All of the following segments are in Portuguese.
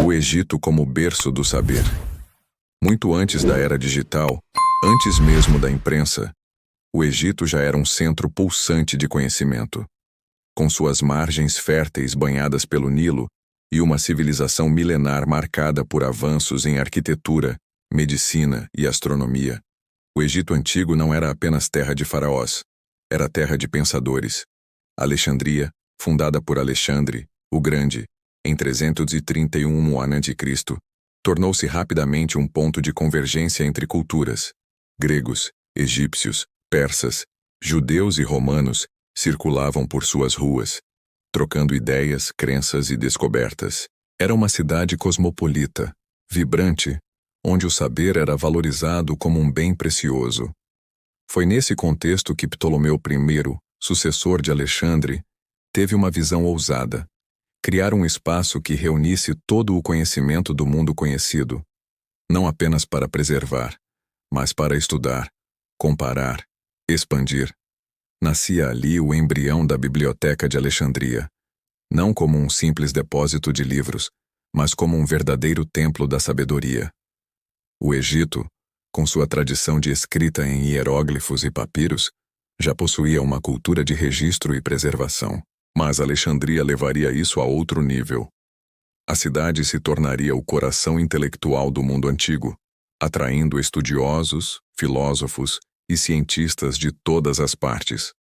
O Egito como berço do saber. Muito antes da era digital, antes mesmo da imprensa, o Egito já era um centro pulsante de conhecimento. Com suas margens férteis banhadas pelo Nilo e uma civilização milenar marcada por avanços em arquitetura, medicina e astronomia, o Egito antigo não era apenas terra de faraós, era terra de pensadores. Alexandria, fundada por Alexandre, o Grande, em 331 a.C., tornou-se rapidamente um ponto de convergência entre culturas. Gregos, egípcios, persas, judeus e romanos circulavam por suas ruas, trocando ideias, crenças e descobertas. Era uma cidade cosmopolita, vibrante, onde o saber era valorizado como um bem precioso. Foi nesse contexto que Ptolomeu I, sucessor de Alexandre, teve uma visão ousada: criar um espaço que reunisse todo o conhecimento do mundo conhecido, não apenas para preservar, mas para estudar, comparar, expandir. Nascia ali o embrião da Biblioteca de Alexandria, não como um simples depósito de livros, mas como um verdadeiro templo da sabedoria. O Egito, com sua tradição de escrita em hieróglifos e papiros, já possuía uma cultura de registro e preservação. Mas Alexandria levaria isso a outro nível. A cidade se tornaria o coração intelectual do mundo antigo, atraindo estudiosos, filósofos e cientistas de todas as partes.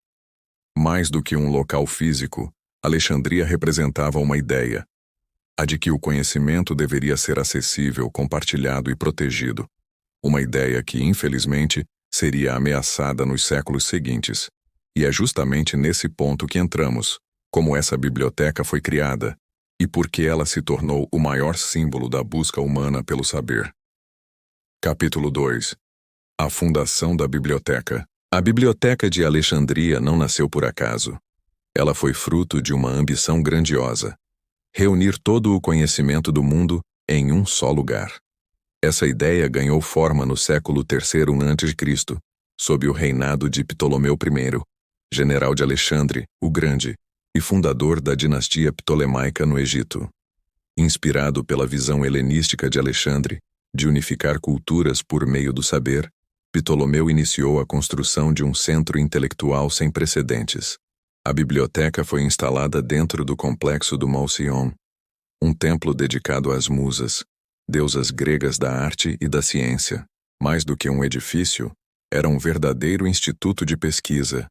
Mais do que um local físico, Alexandria representava uma ideia: a de que o conhecimento deveria ser acessível, compartilhado e protegido. Uma ideia que, infelizmente, seria ameaçada nos séculos seguintes. E é justamente nesse ponto que entramos: como essa biblioteca foi criada e por que ela se tornou o maior símbolo da busca humana pelo saber. Capítulo 2. A fundação da biblioteca. A Biblioteca de Alexandria não nasceu por acaso. Ela foi fruto de uma ambição grandiosa: reunir todo o conhecimento do mundo em um só lugar. Essa ideia ganhou forma no século III a.C., sob o reinado de Ptolomeu I, general de Alexandre, o Grande, e fundador da dinastia ptolemaica no Egito. Inspirado pela visão helenística de Alexandre, de unificar culturas por meio do saber, Ptolomeu iniciou a construção de um centro intelectual sem precedentes. A biblioteca foi instalada dentro do complexo do Mouseion, um templo dedicado às musas, deusas gregas da arte e da ciência. Mais do que um edifício, era um verdadeiro instituto de pesquisa,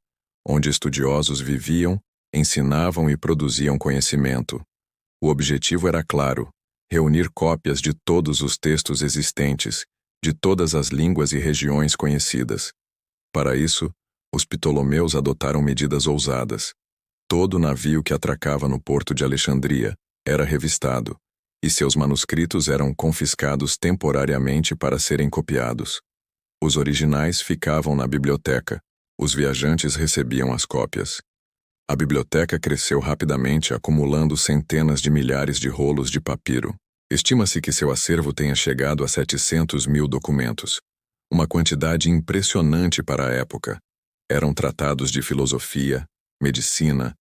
onde estudiosos viviam, ensinavam e produziam conhecimento. O objetivo era claro: reunir cópias de todos os textos existentes, de todas as línguas e regiões conhecidas. Para isso, os Ptolomeus adotaram medidas ousadas. Todo navio que atracava no porto de Alexandria era revistado, e seus manuscritos eram confiscados temporariamente para serem copiados. Os originais ficavam na biblioteca, os viajantes recebiam as cópias. A biblioteca cresceu rapidamente, acumulando centenas de milhares de rolos de papiro. Estima-se que seu acervo tenha chegado a 700 mil documentos, uma quantidade impressionante para a época. Eram tratados de filosofia, medicina,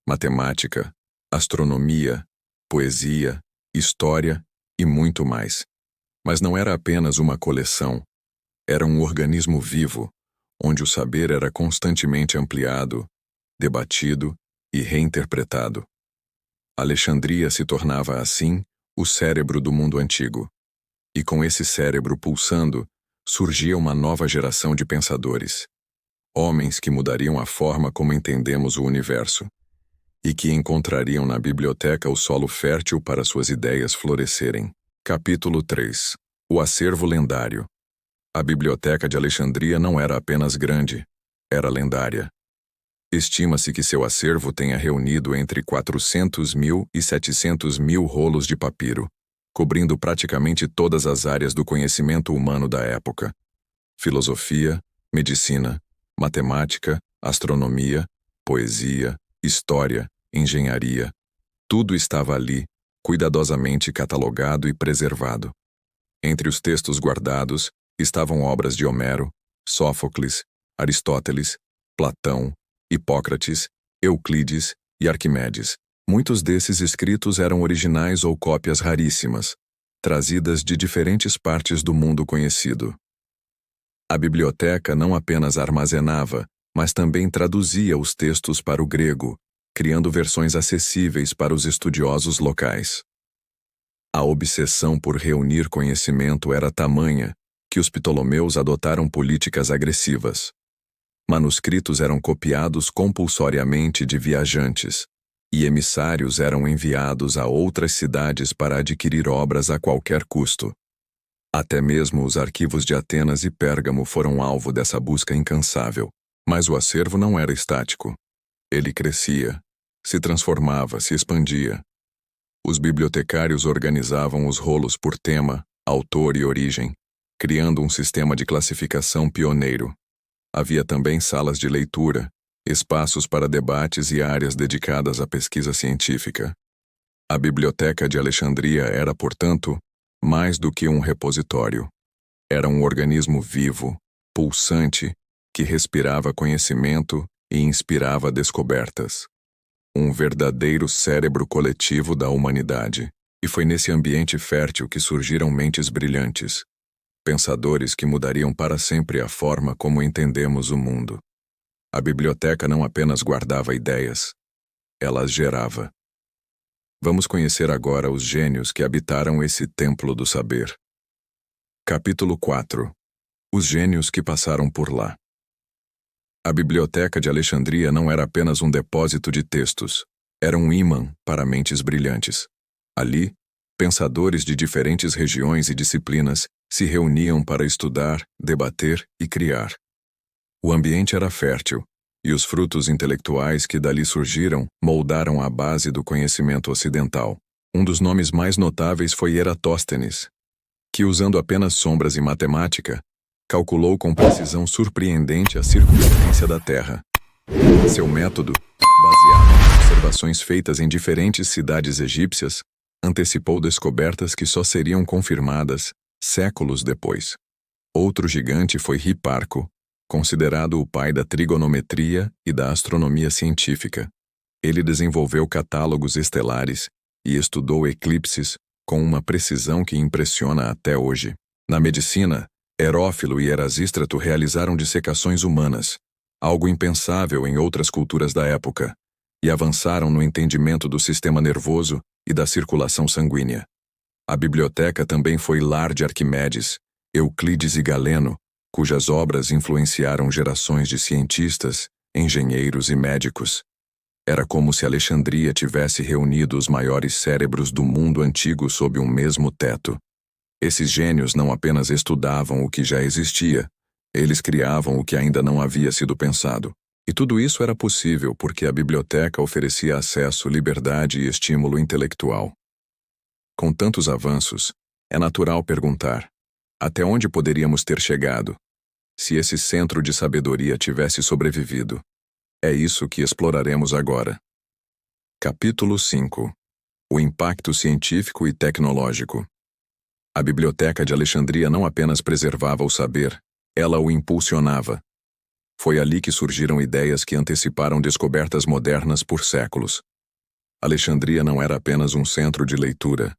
matemática, astronomia, poesia, história e muito mais. Mas não era apenas uma coleção. Era um organismo vivo, onde o saber era constantemente ampliado, debatido e reinterpretado. Alexandria se tornava, assim, o cérebro do mundo antigo. E com esse cérebro pulsando, surgia uma nova geração de pensadores. Homens que mudariam a forma como entendemos o universo, e que encontrariam na biblioteca o solo fértil para suas ideias florescerem. Capítulo 3. O acervo lendário. A Biblioteca de Alexandria não era apenas grande, era lendária. Estima-se que seu acervo tenha reunido entre 400 mil e 700 mil rolos de papiro, cobrindo praticamente todas as áreas do conhecimento humano da época: filosofia, medicina, matemática, astronomia, poesia, história, engenharia. Tudo estava ali, cuidadosamente catalogado e preservado. Entre os textos guardados estavam obras de Homero, Sófocles, Aristóteles, Platão, Hipócrates, Euclides e Arquimedes. Muitos desses escritos eram originais ou cópias raríssimas, trazidas de diferentes partes do mundo conhecido. A biblioteca não apenas armazenava, mas também traduzia os textos para o grego, criando versões acessíveis para os estudiosos locais. A obsessão por reunir conhecimento era tamanha que os Ptolomeus adotaram políticas agressivas. Manuscritos eram copiados compulsoriamente de viajantes, e emissários eram enviados a outras cidades para adquirir obras a qualquer custo. Até mesmo os arquivos de Atenas e Pérgamo foram alvo dessa busca incansável, mas o acervo não era estático. Ele crescia, se transformava, se expandia. Os bibliotecários organizavam os rolos por tema, autor e origem, criando um sistema de classificação pioneiro. Havia também salas de leitura, espaços para debates e áreas dedicadas à pesquisa científica. A Biblioteca de Alexandria era, portanto, mais do que um repositório. Era um organismo vivo, pulsante, que respirava conhecimento e inspirava descobertas. Um verdadeiro cérebro coletivo da humanidade. E foi nesse ambiente fértil que surgiram mentes brilhantes, pensadores que mudariam para sempre a forma como entendemos o mundo. A biblioteca não apenas guardava ideias, ela as gerava. Vamos conhecer agora os gênios que habitaram esse templo do saber. Capítulo 4. Os gênios que passaram por lá. A Biblioteca de Alexandria não era apenas um depósito de textos, era um ímã para mentes brilhantes. Ali, pensadores de diferentes regiões e disciplinas se reuniam para estudar, debater e criar. O ambiente era fértil, e os frutos intelectuais que dali surgiram moldaram a base do conhecimento ocidental. Um dos nomes mais notáveis foi Eratóstenes, que, usando apenas sombras e matemática, calculou com precisão surpreendente a circunferência da Terra. Seu método, baseado em observações feitas em diferentes cidades egípcias, antecipou descobertas que só seriam confirmadas séculos depois. Outro gigante foi Hiparco, considerado o pai da trigonometria e da astronomia científica. Ele desenvolveu catálogos estelares e estudou eclipses com uma precisão que impressiona até hoje. Na medicina, Herófilo e Erasístrato realizaram dissecações humanas, algo impensável em outras culturas da época, e avançaram no entendimento do sistema nervoso e da circulação sanguínea. A biblioteca também foi lar de Arquimedes, Euclides e Galeno, cujas obras influenciaram gerações de cientistas, engenheiros e médicos. Era como se Alexandria tivesse reunido os maiores cérebros do mundo antigo sob um mesmo teto. Esses gênios não apenas estudavam o que já existia, eles criavam o que ainda não havia sido pensado. E tudo isso era possível porque a biblioteca oferecia acesso, liberdade e estímulo intelectual. Com tantos avanços, é natural perguntar: até onde poderíamos ter chegado, se esse centro de sabedoria tivesse sobrevivido? É isso que exploraremos agora. Capítulo 5. O impacto científico e tecnológico. A Biblioteca de Alexandria não apenas preservava o saber, ela o impulsionava. Foi ali que surgiram ideias que anteciparam descobertas modernas por séculos. Alexandria não era apenas um centro de leitura,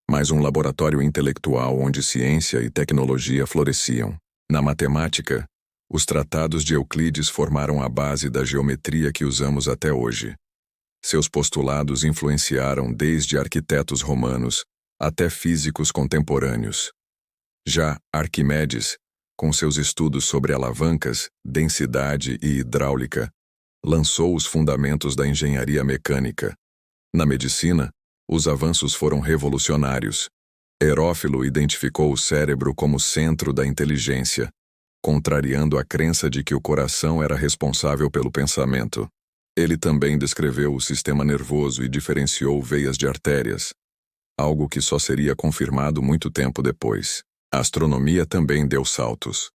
mas um laboratório intelectual onde ciência e tecnologia floresciam. Na matemática, os tratados de Euclides formaram a base da geometria que usamos até hoje. Seus postulados influenciaram desde arquitetos romanos até físicos contemporâneos. Já Arquimedes, com seus estudos sobre alavancas, densidade e hidráulica, lançou os fundamentos da engenharia mecânica. Na medicina, os avanços foram revolucionários. Herófilo identificou o cérebro como centro da inteligência, contrariando a crença de que o coração era responsável pelo pensamento. Ele também descreveu o sistema nervoso e diferenciou veias de artérias, algo que só seria confirmado muito tempo depois. A astronomia também deu saltos.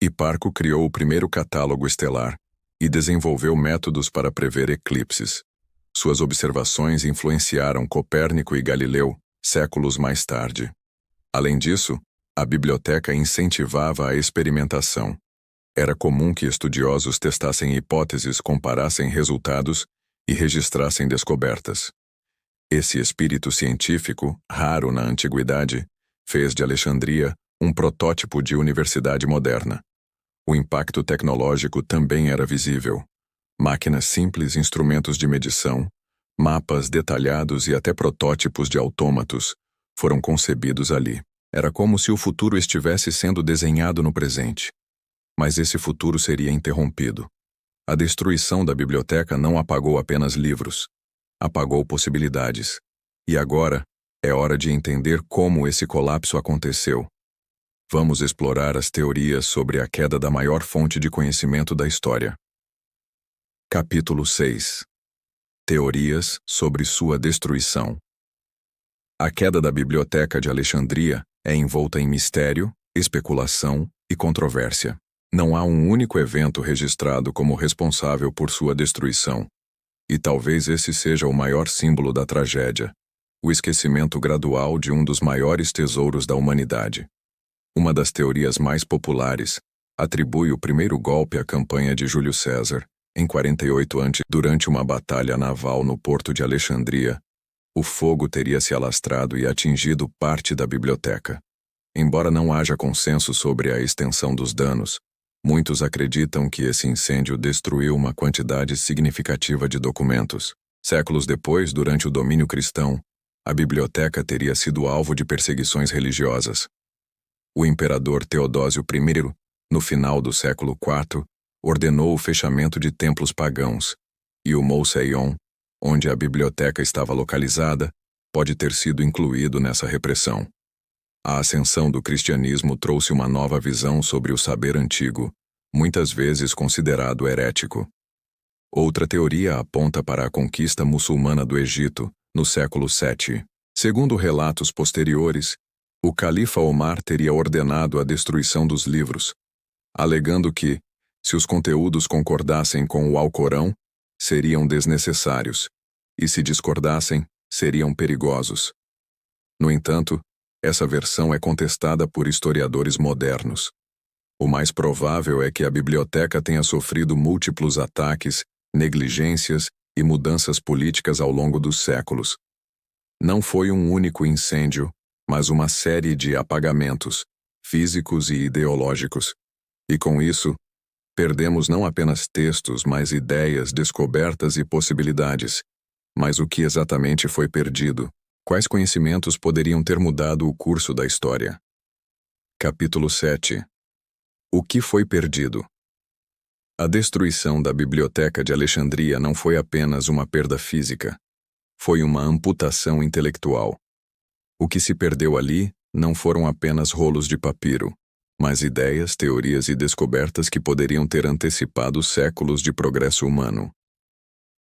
Hiparco criou o primeiro catálogo estelar e desenvolveu métodos para prever eclipses. Suas observações influenciaram Copérnico e Galileu séculos mais tarde. Além disso, a biblioteca incentivava a experimentação. Era comum que estudiosos testassem hipóteses, comparassem resultados e registrassem descobertas. Esse espírito científico, raro na antiguidade, fez de Alexandria um protótipo de universidade moderna. O impacto tecnológico também era visível. Máquinas simples, instrumentos de medição, mapas detalhados e até protótipos de autômatos foram concebidos ali. Era como se o futuro estivesse sendo desenhado no presente. Mas esse futuro seria interrompido. A destruição da biblioteca não apagou apenas livros. Apagou possibilidades. E agora, é hora de entender como esse colapso aconteceu. Vamos explorar as teorias sobre a queda da maior fonte de conhecimento da história. Capítulo 6. Teorias sobre sua destruição. A queda da Biblioteca de Alexandria é envolta em mistério, especulação e controvérsia. Não há um único evento registrado como responsável por sua destruição. E talvez esse seja o maior símbolo da tragédia: o esquecimento gradual de um dos maiores tesouros da humanidade. Uma das teorias mais populares atribui o primeiro golpe à campanha de Júlio César, em 48 a.C. Durante uma batalha naval no porto de Alexandria, o fogo teria se alastrado e atingido parte da biblioteca. Embora não haja consenso sobre a extensão dos danos, muitos acreditam que esse incêndio destruiu uma quantidade significativa de documentos. Séculos depois, durante o domínio cristão, a biblioteca teria sido alvo de perseguições religiosas. O imperador Teodósio I, no final do século IV, ordenou o fechamento de templos pagãos, e o Mouseion, onde a biblioteca estava localizada, pode ter sido incluído nessa repressão. A ascensão do cristianismo trouxe uma nova visão sobre o saber antigo, muitas vezes considerado herético. Outra teoria aponta para a conquista muçulmana do Egito, no século VII. Segundo relatos posteriores, o califa Omar teria ordenado a destruição dos livros, alegando que, se os conteúdos concordassem com o Alcorão, seriam desnecessários, e se discordassem, seriam perigosos. No entanto, essa versão é contestada por historiadores modernos. O mais provável é que a biblioteca tenha sofrido múltiplos ataques, negligências e mudanças políticas ao longo dos séculos. Não foi um único incêndio, mas uma série de apagamentos, físicos e ideológicos. E com isso, perdemos não apenas textos, mas ideias, descobertas e possibilidades. Mas o que exatamente foi perdido? Quais conhecimentos poderiam ter mudado o curso da história? Capítulo 7. O que foi perdido? A destruição da Biblioteca de Alexandria não foi apenas uma perda física. Foi uma amputação intelectual. O que se perdeu ali não foram apenas rolos de papiro, mas ideias, teorias e descobertas que poderiam ter antecipado séculos de progresso humano.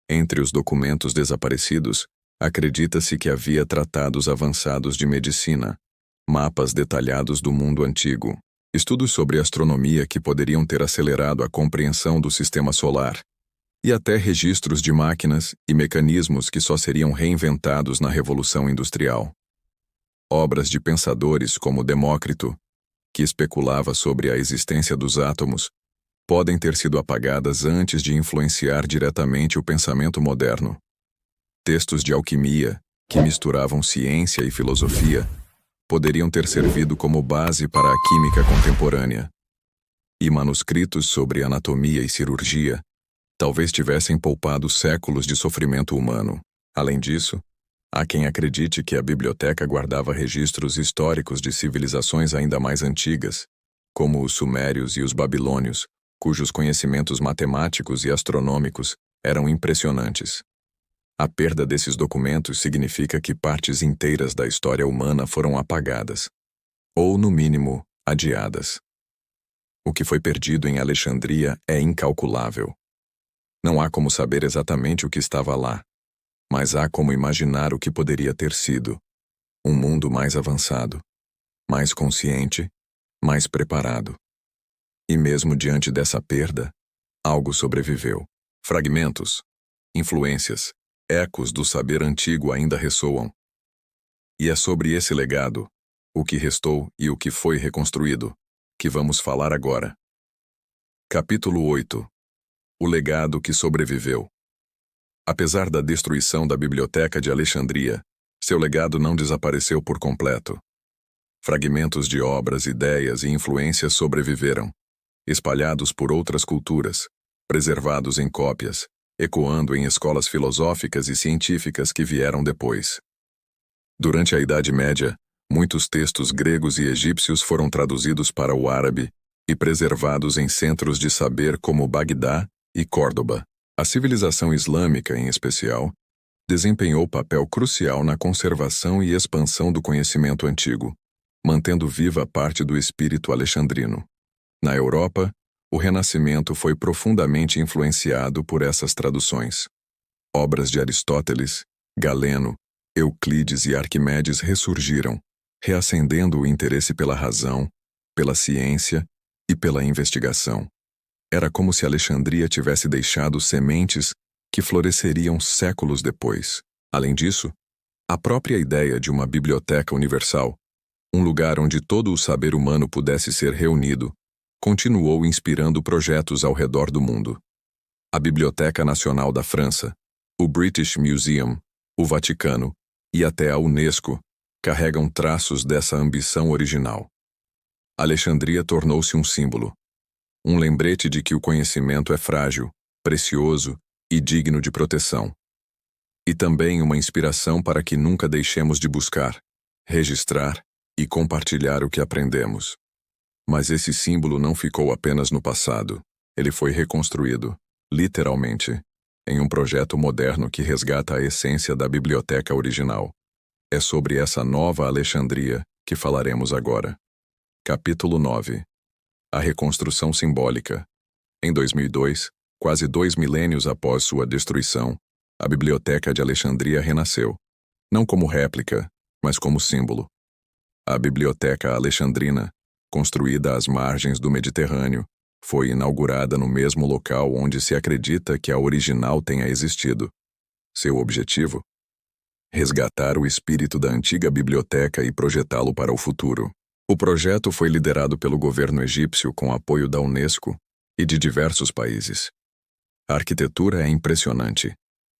Entre os documentos desaparecidos, acredita-se que havia tratados avançados de medicina, mapas detalhados do mundo antigo, estudos sobre astronomia que poderiam ter acelerado a compreensão do sistema solar, e até registros de máquinas e mecanismos que só seriam reinventados na Revolução Industrial. Obras de pensadores como Demócrito, que especulava sobre a existência dos átomos, podem ter sido apagadas antes de influenciar diretamente o pensamento moderno. Textos de alquimia, que misturavam ciência e filosofia, poderiam ter servido como base para a química contemporânea. E manuscritos sobre anatomia e cirurgia talvez tivessem poupado séculos de sofrimento humano. Além disso, há quem acredite que a biblioteca guardava registros históricos de civilizações ainda mais antigas, como os sumérios e os babilônios, cujos conhecimentos matemáticos e astronômicos eram impressionantes. A perda desses documentos significa que partes inteiras da história humana foram apagadas, ou, no mínimo, adiadas. O que foi perdido em Alexandria é incalculável. Não há como saber exatamente o que estava lá, mas há como imaginar o que poderia ter sido: um mundo mais avançado, mais consciente, mais preparado. E mesmo diante dessa perda, algo sobreviveu. Fragmentos, influências, ecos do saber antigo ainda ressoam. E é sobre esse legado, o que restou e o que foi reconstruído, que vamos falar agora. Capítulo 8. O legado que sobreviveu. Apesar da destruição da Biblioteca de Alexandria, seu legado não desapareceu por completo. Fragmentos de obras, ideias e influências sobreviveram, espalhados por outras culturas, preservados em cópias, ecoando em escolas filosóficas e científicas que vieram depois. Durante a Idade Média, muitos textos gregos e egípcios foram traduzidos para o árabe e preservados em centros de saber como Bagdá e Córdoba. A civilização islâmica, em especial, desempenhou papel crucial na conservação e expansão do conhecimento antigo, mantendo viva parte do espírito alexandrino. Na Europa, o Renascimento foi profundamente influenciado por essas traduções. Obras de Aristóteles, Galeno, Euclides e Arquimedes ressurgiram, reacendendo o interesse pela razão, pela ciência e pela investigação. Era como se Alexandria tivesse deixado sementes que floresceriam séculos depois. Além disso, a própria ideia de uma biblioteca universal, um lugar onde todo o saber humano pudesse ser reunido, continuou inspirando projetos ao redor do mundo. A Biblioteca Nacional da França, o British Museum, o Vaticano e até a Unesco carregam traços dessa ambição original. Alexandria tornou-se um símbolo, um lembrete de que o conhecimento é frágil, precioso e digno de proteção. E também uma inspiração para que nunca deixemos de buscar, registrar e compartilhar o que aprendemos. Mas esse símbolo não ficou apenas no passado. Ele foi reconstruído, literalmente, em um projeto moderno que resgata a essência da biblioteca original. É sobre essa nova Alexandria que falaremos agora. Capítulo 9. A reconstrução simbólica. Em 2002, quase 2 milênios após sua destruição, a Biblioteca de Alexandria renasceu, não como réplica, mas como símbolo. A Biblioteca Alexandrina, construída às margens do Mediterrâneo, foi inaugurada no mesmo local onde se acredita que a original tenha existido. Seu objetivo? Resgatar o espírito da antiga biblioteca e projetá-lo para o futuro. O projeto foi liderado pelo governo egípcio com apoio da Unesco e de diversos países. A arquitetura é impressionante.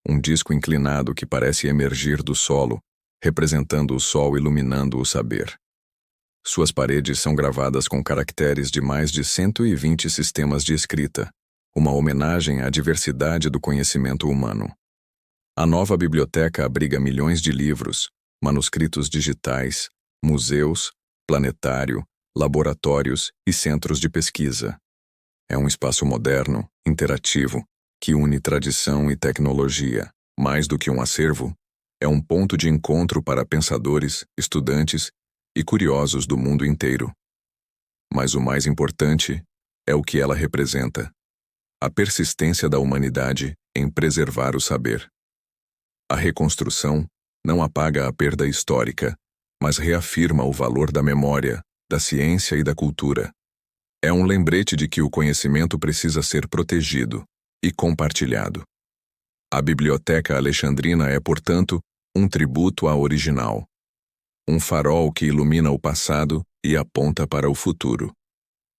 Um disco inclinado que parece emergir do solo, representando o sol iluminando o saber. Suas paredes são gravadas com caracteres de mais de 120 sistemas de escrita, uma homenagem à diversidade do conhecimento humano. A nova biblioteca abriga milhões de livros, manuscritos digitais, museus, planetário, laboratórios e centros de pesquisa. É um espaço moderno, interativo, que une tradição e tecnologia. Mais do que um acervo, é um ponto de encontro para pensadores, estudantes e curiosos do mundo inteiro. Mas o mais importante é o que ela representa: a persistência da humanidade em preservar o saber. A reconstrução não apaga a perda histórica, mas reafirma o valor da memória, da ciência e da cultura. É um lembrete de que o conhecimento precisa ser protegido e compartilhado. A Biblioteca Alexandrina é, portanto, um tributo à original. Um farol que ilumina o passado e aponta para o futuro.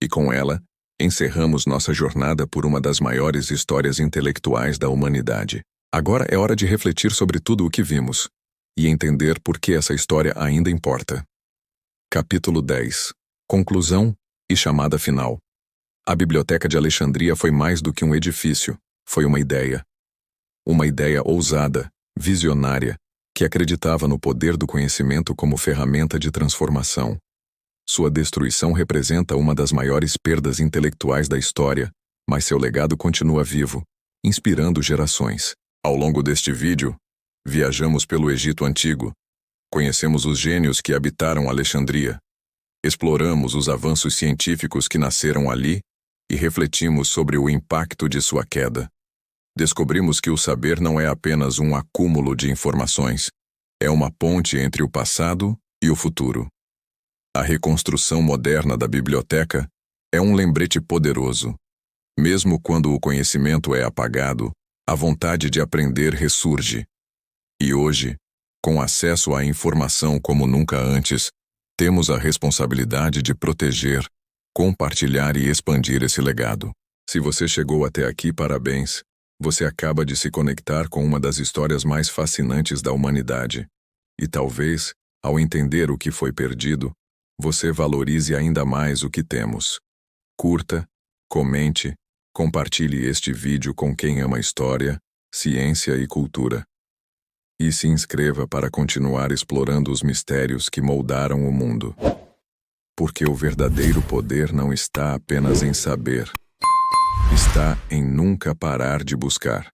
E com ela, encerramos nossa jornada por uma das maiores histórias intelectuais da humanidade. Agora é hora de refletir sobre tudo o que vimos e entender por que essa história ainda importa. Capítulo 10. Conclusão e chamada final. A Biblioteca de Alexandria foi mais do que um edifício, foi uma ideia. Uma ideia ousada, visionária, que acreditava no poder do conhecimento como ferramenta de transformação. Sua destruição representa uma das maiores perdas intelectuais da história, mas seu legado continua vivo, inspirando gerações. Ao longo deste vídeo, viajamos pelo Egito Antigo, conhecemos os gênios que habitaram Alexandria, exploramos os avanços científicos que nasceram ali e refletimos sobre o impacto de sua queda. Descobrimos que o saber não é apenas um acúmulo de informações, é uma ponte entre o passado e o futuro. A reconstrução moderna da biblioteca é um lembrete poderoso. Mesmo quando o conhecimento é apagado, a vontade de aprender ressurge. E hoje, com acesso à informação como nunca antes, temos a responsabilidade de proteger, compartilhar e expandir esse legado. Se você chegou até aqui, parabéns. Você acaba de se conectar com uma das histórias mais fascinantes da humanidade. E talvez, ao entender o que foi perdido, você valorize ainda mais o que temos. Curta, comente, compartilhe este vídeo com quem ama história, ciência e cultura. E se inscreva para continuar explorando os mistérios que moldaram o mundo. Porque o verdadeiro poder não está apenas em saber, está em nunca parar de buscar.